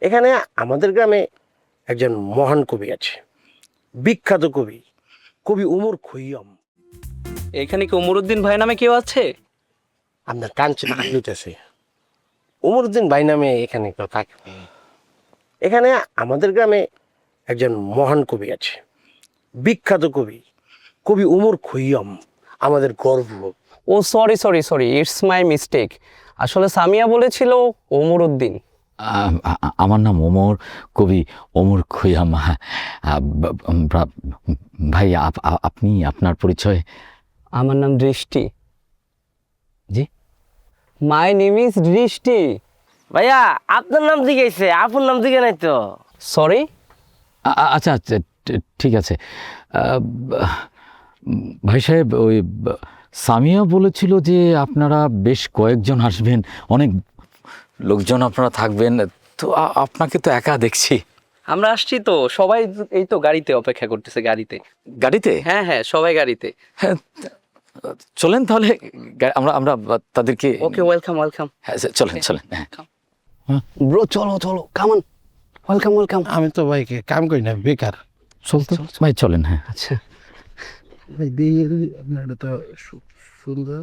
এখানে আমাদের গ্রামে একজন মহান কবি আছে, বিখ্যাত কবি, কবি উমর খৈয়ম। এখানে কি ওমরউদ্দিন ভাই নামে কেউ আছে? আপনার কাঞ্চন লুটেছে, উমরউদ্দিন ভাই নামে এখানে কেউ থাকে না। এখানে আমাদের গ্রামে একজন মহান কবি আছে, বিখ্যাত কবি, কবি উমর খৈয়ম, আমাদের গর্ব। ও sorry sorry sorry, it's my mistake. আসলে সামিয়া বলেছিল ওমরউদ্দিন। আমার নাম ওমর, কবি ওমর খৈয়াম। ভাই আপনি আপনার পরিচয়? আমার নাম দৃষ্টি। জি? মাই নেম ইজ দৃষ্টি। ভাইয়া আপনার নাম জিজ্ঞাসা, আপুর নাম জিজ্ঞে নাই তো। সরি। আচ্ছা আচ্ছা, ঠিক আছে। ভাই সাহেব, ওই সামিয়া বলেছিল যে আপনারা বেশ কয়েকজন আসবেন, অনেক লোকজন আপনারা থাকবেন, তো আপনাকে তো একা দেখছি। আমরা আসছি তো, সবাই এই তো গাড়িতে অপেক্ষা করতেছে। গাড়িতে? গাড়িতে? হ্যাঁ হ্যাঁ, সবাই গাড়িতে। হ্যাঁ, চলেন তাহলে, আমরা আমরা তাদেরকে। ওকে, ওয়েলকাম ওয়েলকাম। হ্যাঁ চলেন চলেন। হ্যাঁ ব্রো চলো চলো, কামন, ওয়েলকাম ওয়েলকাম। আমি তো ভাইকে কাম করি না, বেকার। চলতে ভাই, চলেন। হ্যাঁ আচ্ছা, ভাই দিয়ে আপনার তো সুন্দর।